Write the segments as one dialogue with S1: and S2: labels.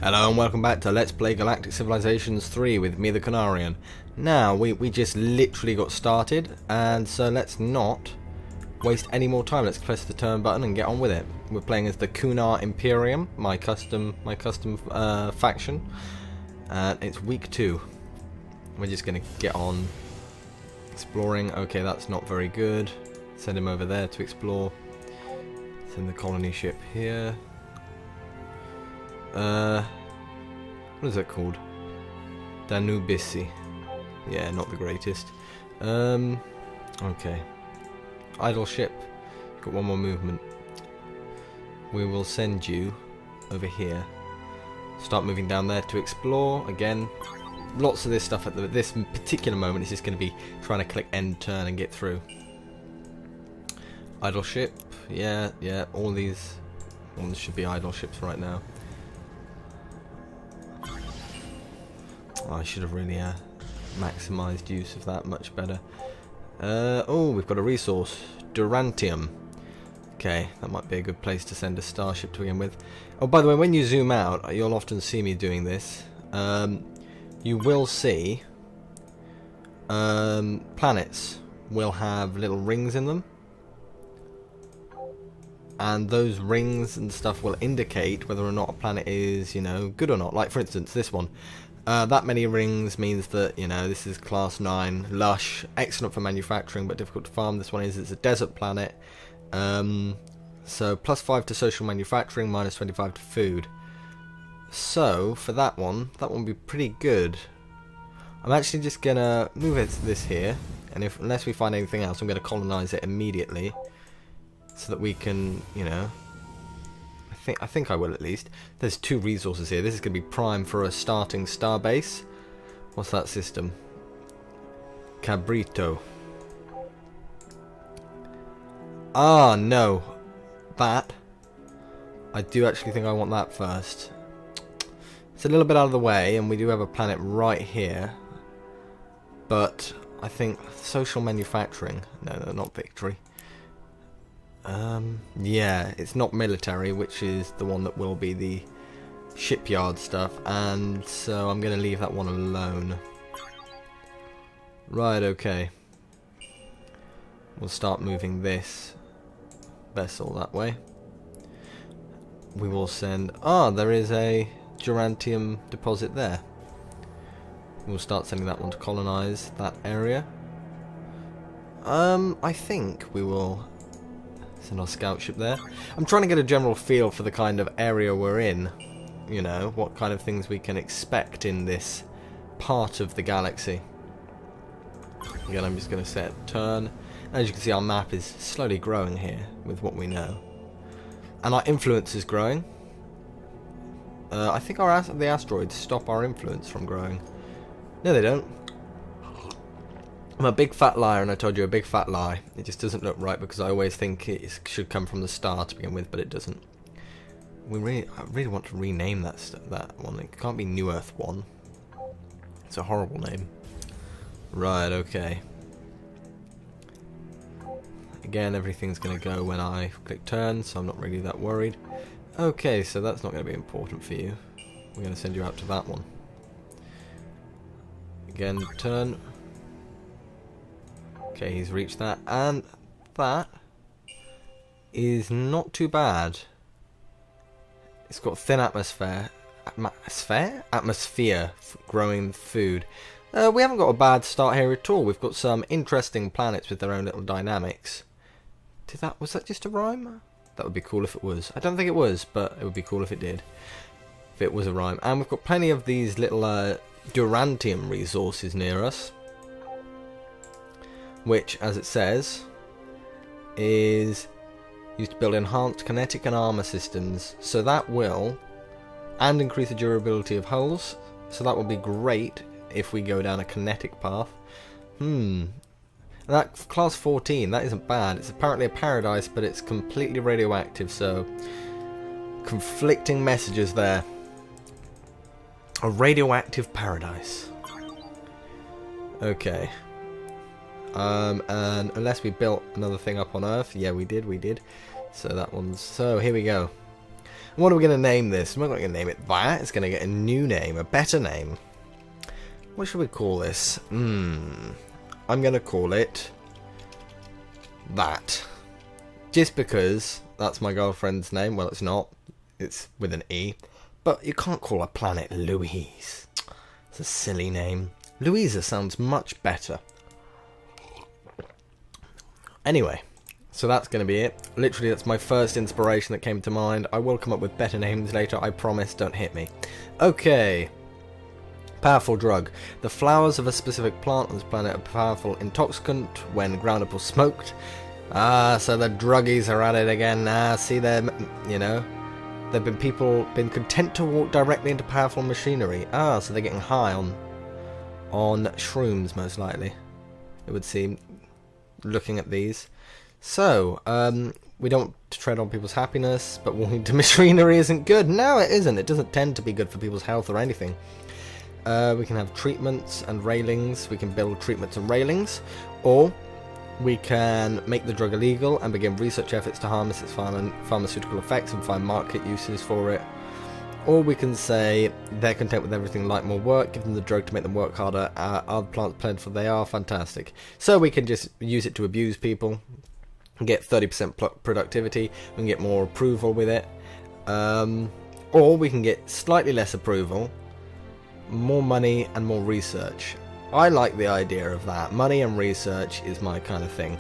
S1: Hello and welcome back to Let's Play Galactic Civilizations 3 with me, the Kunarian. Now, we just literally got started, and so let's not waste any more time. Let's press the turn button and get on with it. We're playing as the Kunar Imperium, my custom faction, and it's week 2. We're just going to get on exploring. Okay, that's not very good. Send him over there to explore. Send the colony ship here. What is that called? Danubisi. Yeah, not the greatest. Okay. Idle ship. Got one more movement. We will send you over here. Start moving down there to explore. Again, lots of this stuff at this particular moment is just going to be trying to click end turn and get through. Idle ship. Yeah, all these ones should be idle ships right now. Oh, I should have really maximised use of that much better. Oh, we've got a resource. Durantium. Okay, that might be a good place to send a starship to begin with. Oh, by the way, when you zoom out, you'll often see me doing this. You will see planets will have little rings in them. And those rings and stuff will indicate whether or not a planet is, good or not. Like, for instance, this one. That many rings means that, this is class 9, lush, excellent for manufacturing, but difficult to farm. This one is, it's a desert planet. So, +5 to social manufacturing, -25 to food. So, for that one would be pretty good. I'm actually just going to move this here, and unless we find anything else, I'm going to colonize it immediately. So that we can, I think I will at least. There's 2 resources here. This is going to be prime for a starting star base. What's that system? Cabrito. Ah, no. That. I do actually think I want that first. It's a little bit out of the way, and we do have a planet right here. But I think social manufacturing. No, not victory. Yeah, it's not military, which is the one that will be the shipyard stuff, and so I'm going to leave that one alone. Right, okay. We'll start moving this vessel that way. We will send... Ah, there is a Durantium deposit there. We'll start sending that one to colonize that area. I think we will... send our scout ship there. I'm trying to get a general feel for the kind of area we're in. What kind of things we can expect in this part of the galaxy. Again, I'm just going to set turn. As you can see, our map is slowly growing here with what we know. And our influence is growing. I think the asteroids stop our influence from growing. No, they don't. I'm a big fat liar, and I told you a big fat lie. It just doesn't look right because I always think it should come from the star to begin with, but it doesn't. I really want to rename that one. It can't be New Earth 1. It's a horrible name. Right, okay. Again, everything's going to go when I click turn, so I'm not really that worried. Okay, so that's not going to be important for you. We're going to send you out to that one. Again, turn. Okay, he's reached that, and that is not too bad. It's got thin atmosphere growing food. We haven't got a bad start here at all. We've got some interesting planets with their own little dynamics. Was that just a rhyme? That would be cool if it was. I don't think it was, but it would be cool if it did. If it was a rhyme. And we've got plenty of these little Durantium resources near us. Which, as it says, is used to build enhanced kinetic and armor systems. So that will, and increase the durability of hulls. So that will be great if we go down a kinetic path. That class 14, that isn't bad. It's apparently a paradise, but it's completely radioactive. So conflicting messages there. A radioactive paradise. Okay. And unless we built another thing up on Earth, yeah, we did. So that one's... So, here we go. What are we going to name this? We're not going to name it that. It's going to get a new name, a better name. What should we call this? I'm going to call it that. Just because that's my girlfriend's name. Well, it's not. It's with an E. But you can't call a planet Louise. It's a silly name. Louisa sounds much better. Anyway, so that's going to be it. Literally, that's my first inspiration that came to mind. I will come up with better names later, I promise. Don't hit me. Okay. Powerful drug. The flowers of a specific plant on this planet are powerful intoxicant when ground up or smoked. So the druggies are at it again. See them, you know. There have been people content to walk directly into powerful machinery. So they're getting high on shrooms, most likely, it would seem, looking at these. So, we don't want to tread on people's happiness, but walking into machinery isn't good. No, it isn't. It doesn't tend to be good for people's health or anything. We can have treatments and railings. We can build treatments and railings, or we can make the drug illegal and begin research efforts to harness its pharmaceutical effects and find market uses for it. Or we can say they're content with everything, like more work, give them the drug to make them work harder. Are the plants plentiful? They are. Fantastic. So we can just use it to abuse people, get 30% productivity, we can get more approval with it. Or we can get slightly less approval, more money and more research. I like the idea of that. Money and research is my kind of thing.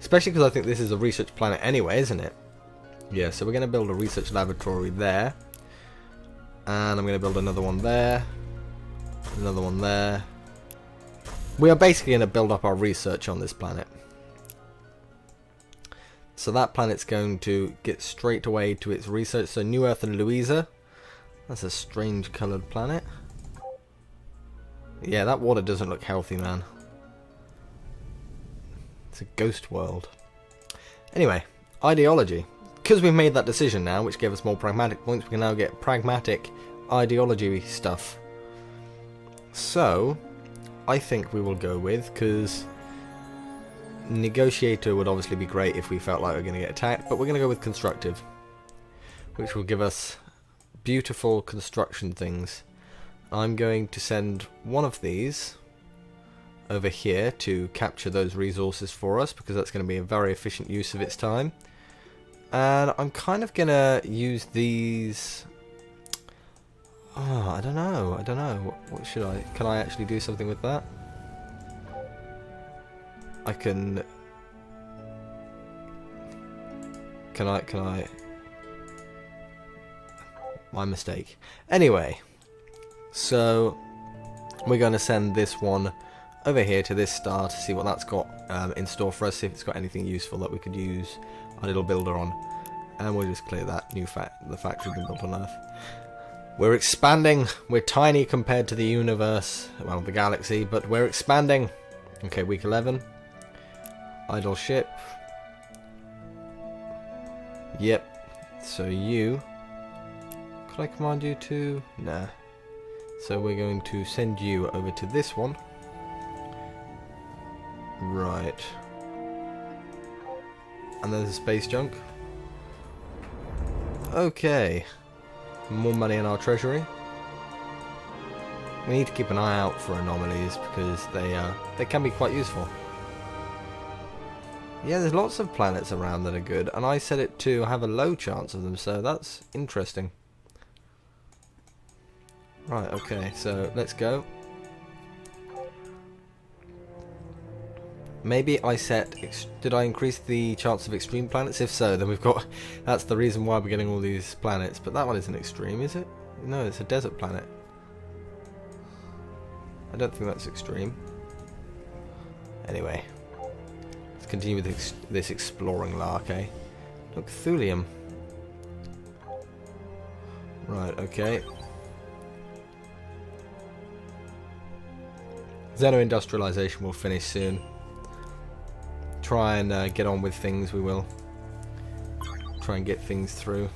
S1: Especially because I think this is a research planet anyway, isn't it? Yeah, so we're going to build a research laboratory there. And I'm going to build another one there. Another one there. We are basically going to build up our research on this planet. So that planet's going to get straight away to its research. So New Earth and Louisa. That's a strange coloured planet. Yeah, that water doesn't look healthy, man. It's a ghost world. Anyway, ideology. Because we've made that decision now, which gave us more pragmatic points, we can now get pragmatic ideology stuff. So, I think we will go with, because negotiator would obviously be great if we felt like we were going to get attacked, but we're going to go with constructive, which will give us beautiful construction things. I'm going to send one of these over here to capture those resources for us, because that's going to be a very efficient use of its time. And I'm kind of going to use these... I don't know. What should I... Can I actually do something with that? I can... Can I... My mistake. Anyway. So, we're going to send this one over here to this star to see what that's got in store for us, see if it's got anything useful that we could use our little builder on. And we'll just clear that the factory being built on Earth. We're expanding. We're tiny compared to the universe, well, the galaxy, but we're expanding. Okay, week 11. Idle ship. Yep. So you... Could I command you to... Nah. So we're going to send you over to this one. Right. And there's a space junk. Okay. More money in our treasury. We need to keep an eye out for anomalies because they can be quite useful. Yeah, there's lots of planets around that are good, and I set it to have a low chance of them, so that's interesting. Right, okay, so let's go. Maybe I set... Did I increase the chance of extreme planets? If so, then we've got... That's the reason why we're getting all these planets. But that one isn't extreme, is it? No, it's a desert planet. I don't think that's extreme. Anyway. Let's continue with this exploring lark, eh? Look, thulium. Right, okay. Xeno-industrialization will finish soon. Try and get on with things, we will. Try and get things through.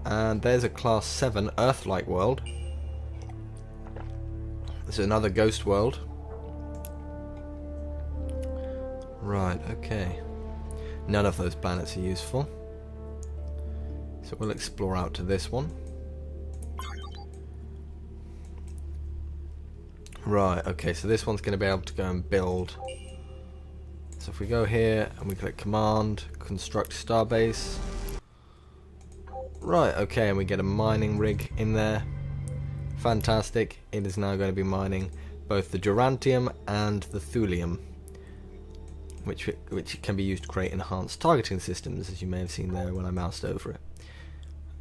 S1: And there's a class 7 Earth-like world. This is another ghost world. Right, okay. None of those planets are useful. So we'll explore out to this one. Right, okay, so this one's going to be able to go and build. So if we go here and we click command, construct starbase. Right, okay, and we get a mining rig in there. Fantastic. It is now going to be mining both the Durantium and the Thulium, which can be used to create enhanced targeting systems, as you may have seen there when I moused over it.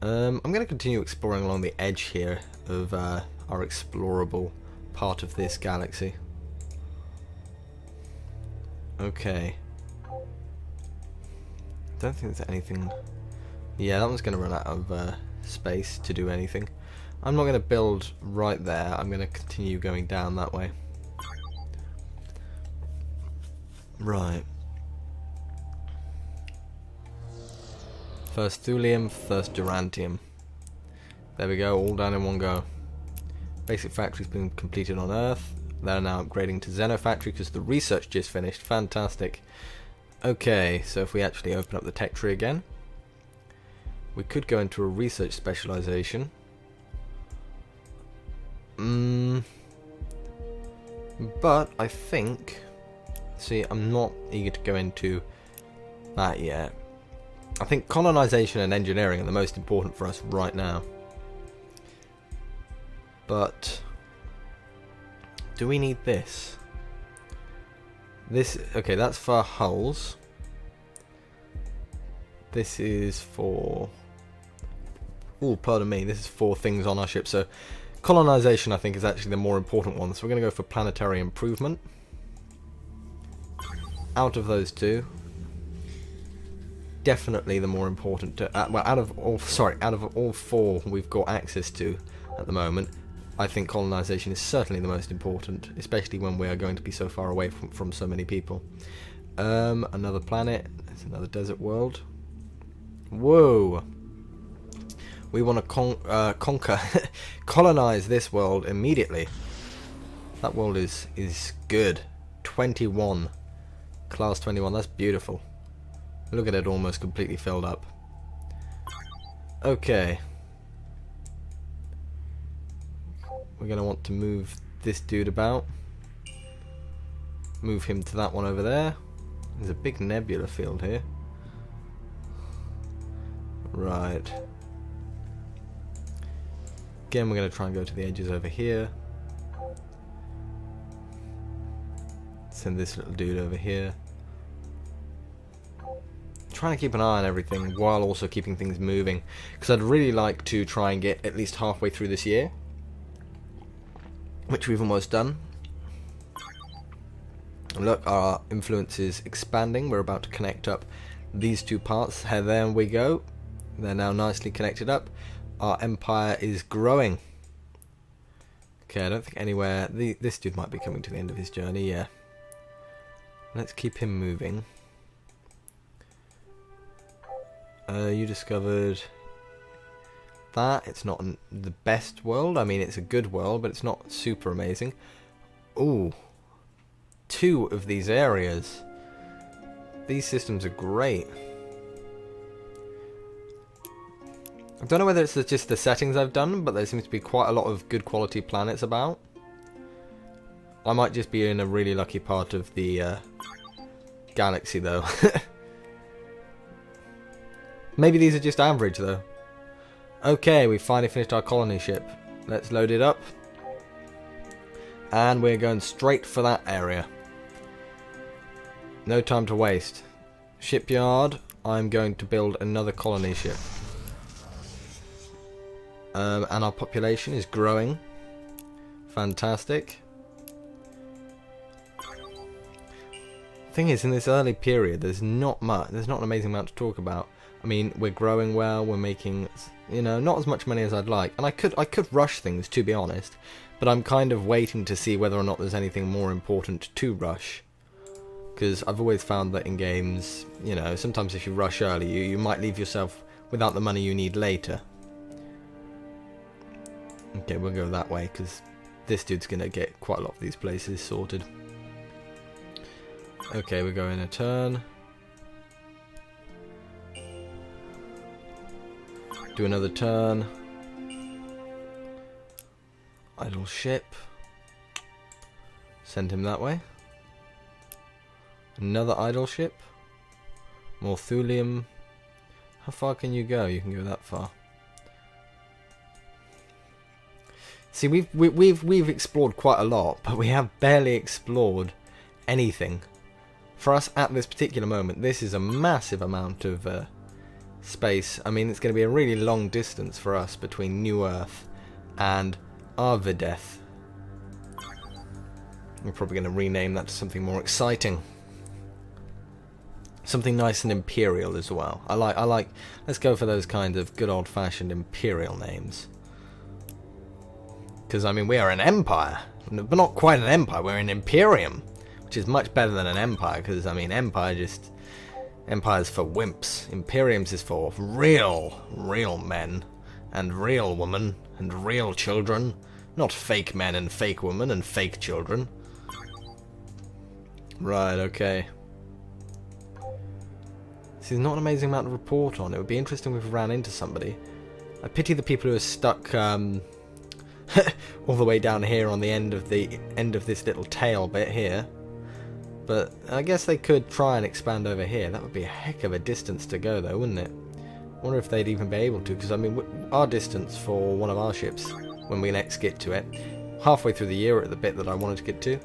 S1: I'm going to continue exploring along the edge here of our explorable part of this galaxy. Okay. Don't think there's anything... Yeah, that one's going to run out of space to do anything. I'm not going to build right there. I'm going to continue going down that way. Right. First Thulium, first Durantium. There we go, all down in one go. Basic factory's been completed on Earth. They're now upgrading to Xenofactory because the research just finished. Fantastic. Okay, so if we actually open up the tech tree again, we could go into a research specialization. But I think... See, I'm not eager to go into that yet. I think colonization and engineering are the most important for us right now. But do we need this? This, okay, that's for hulls. This is for... Oh, pardon me, this is for things on our ship. So colonization, I think, is actually the more important one. So we're going to go for planetary improvement. Out of those two, definitely the more important. Well, out of all four we've got access to at the moment, I think colonization is certainly the most important, especially when we are going to be so far away from so many people. Another planet. It's another desert world. Whoa! We want to conquer, colonize this world immediately. That world is good. 21. Class 21, that's beautiful. Look at it, almost completely filled up. Okay. We're going to want to move this dude about. Move him to that one over there. There's a big nebula field here. Right. Again, we're going to try and go to the edges over here. Send this little dude over here. Trying to keep an eye on everything while also keeping things moving, because I'd really like to try and get at least halfway through this year, which we've almost done. Look, our influence is expanding. We're about to connect up these two parts. There we go. They're now nicely connected up. Our empire is growing. Okay, I don't think anywhere... This dude might be coming to the end of his journey, yeah. Let's keep him moving. You discovered that. It's not the best world. I mean, it's a good world, but it's not super amazing. Ooh. 2 of these areas. These systems are great. I don't know whether it's just the settings I've done, but there seems to be quite a lot of good quality planets about. I might just be in a really lucky part of the galaxy, though. Maybe these are just average, though. Okay, we finally finished our colony ship. Let's load it up. And we're going straight for that area. No time to waste. Shipyard, I'm going to build another colony ship. And our population is growing. Fantastic. Thing is, in this early period, there's not an amazing amount to talk about. I mean, we're growing well, we're making, you know, not as much money as I'd like. And I could rush things, to be honest. But I'm kind of waiting to see whether or not there's anything more important to rush. Because I've always found that in games, you know, sometimes if you rush early, you might leave yourself without the money you need later. Okay, we'll go that way, because this dude's going to get quite a lot of these places sorted. Okay, we're going a turn. Do another turn. Idle ship. Send him that way. Another idle ship. More thulium. How far can you go? You can go that far. See, we've explored quite a lot, but we have barely explored anything. For us at this particular moment, this is a massive amount of space. I mean, it's going to be a really long distance for us between New Earth and Arvideth. We're probably going to rename that to something more exciting. Something nice and imperial as well. I like. Let's go for those kind of good old-fashioned imperial names. Because I mean, we are an empire, but not quite an empire. We're an imperium, which is much better than an empire. Because I mean, empire's for wimps. Imperiums is for real men and real women and real children, not fake men and fake women and fake children. Right. Okay. This is not an amazing amount to report on. It would be interesting if we ran into somebody. I pity the people who are stuck all the way down here on the end of this little tail bit here. But I guess they could try and expand over here. That would be a heck of a distance to go, though, wouldn't it? I wonder if they'd even be able to. Because I mean, our distance for one of our ships, when we next get to it, halfway through the year at the bit that I wanted to get to.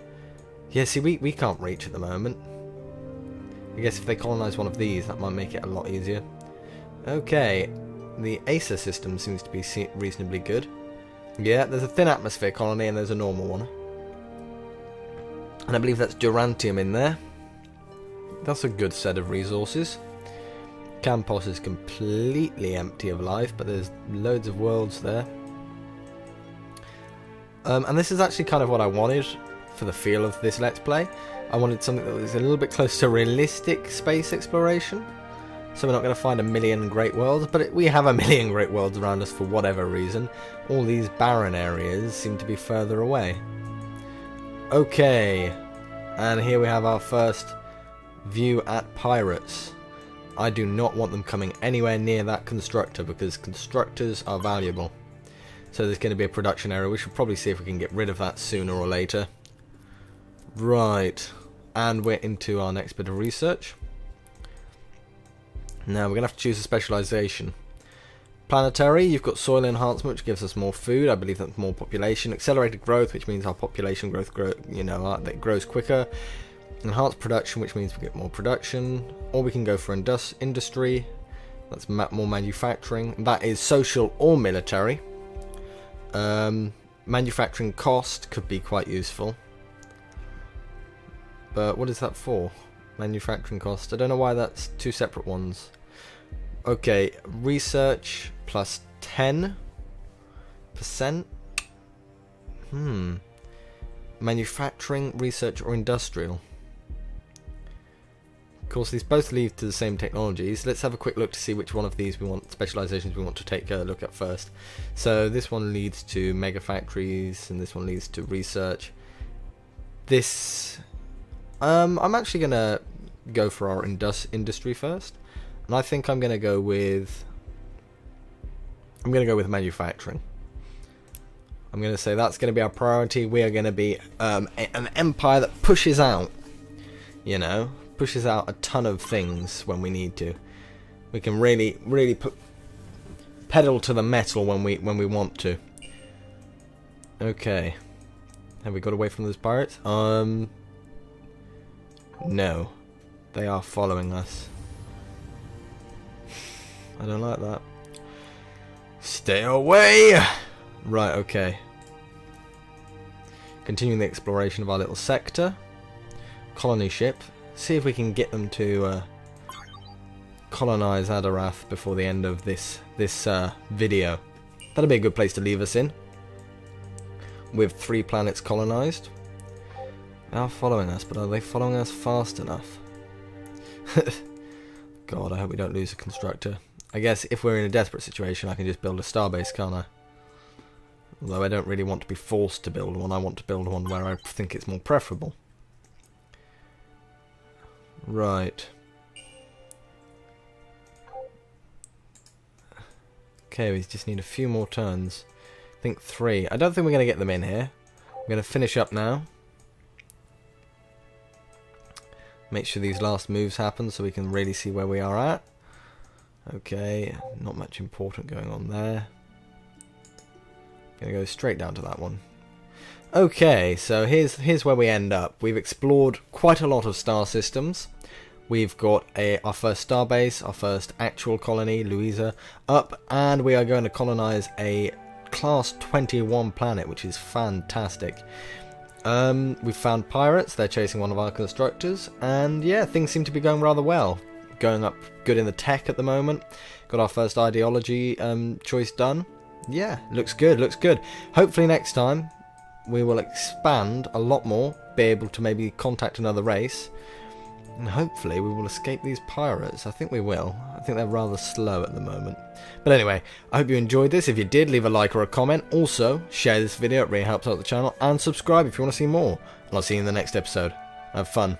S1: Yeah, see, we can't reach at the moment. I guess if they colonise one of these, that might make it a lot easier. Okay, the Acer system seems to be reasonably good. Yeah, there's a thin atmosphere colony and there's a normal one. And I believe that's Durantium in there. That's a good set of resources. Campos is completely empty of life, but there's loads of worlds there. And this is actually kind of what I wanted for the feel of this Let's Play. I wanted something that was a little bit close to realistic space exploration. So we're not going to find a million great worlds, but we have a million great worlds around us for whatever reason. All these barren areas seem to be further away. Okay, and here we have our first view at pirates. I do not want them coming anywhere near that constructor because constructors are valuable. So there's going to be a production area. We should probably see if we can get rid of that sooner or later. Right, and we're into our next bit of research. Now we're going to have to choose a specialization. Planetary, you've got soil enhancement, which gives us more food. I believe that's more population. Accelerated growth, which means our population growth that grows quicker. Enhanced production, which means we get more production. Or we can go for industry. That's more manufacturing. That is social or military. Manufacturing cost could be quite useful. But what is that for? Manufacturing cost. I don't know why that's two separate ones. Okay, research plus 10%. Manufacturing, research, or industrial. Of course, these both lead to the same technologies. Let's have a quick look to see which one of these specializations we want to take a look at first. So this one leads to mega factories, and this one leads to research. This, I'm actually gonna go for our industry first, and I think I'm gonna go with manufacturing. I'm gonna say that's gonna be our priority. We are gonna be an empire that pushes out, pushes out a ton of things when we need to. We can really put pedal to the metal when we want to. Okay, have we got away from those pirates? No. They are following us. I don't like that. Stay away! Right, okay. Continuing the exploration of our little sector. Colony ship. See if we can get them to colonize Adarath before the end of this video. That'll be a good place to leave us in. With 3 planets colonized. They are following us, but are they following us fast enough? God, I hope we don't lose a constructor. I guess if we're in a desperate situation, I can just build a starbase, can't I? Although I don't really want to be forced to build one. I want to build one where I think it's more preferable. Right. Okay, we just need a few more turns. I think 3. I don't think we're going to get them in here. I'm going to finish up now. Make sure these last moves happen so we can really see where we are at. Okay, not much important going on there. Gonna go straight down to that one. Okay, so here's where we end up. We've explored quite a lot of star systems. We've got our first star base, our first actual colony, Louisa, up, and we are going to colonize a Class 21 planet, which is fantastic. We've found pirates, they're chasing one of our constructors, and yeah, things seem to be going rather well. Going up good in the tech at the moment. Got our first ideology choice done. Yeah, looks good, looks good. Hopefully next time we will expand a lot more, be able to maybe contact another race, and hopefully we will escape these pirates. I think we will. I think they're rather slow at the moment. But anyway, I hope you enjoyed this. If you did, leave a like or a comment. Also, share this video, it really helps out the channel, and subscribe if you want to see more. And I'll see you in the next episode. Have fun.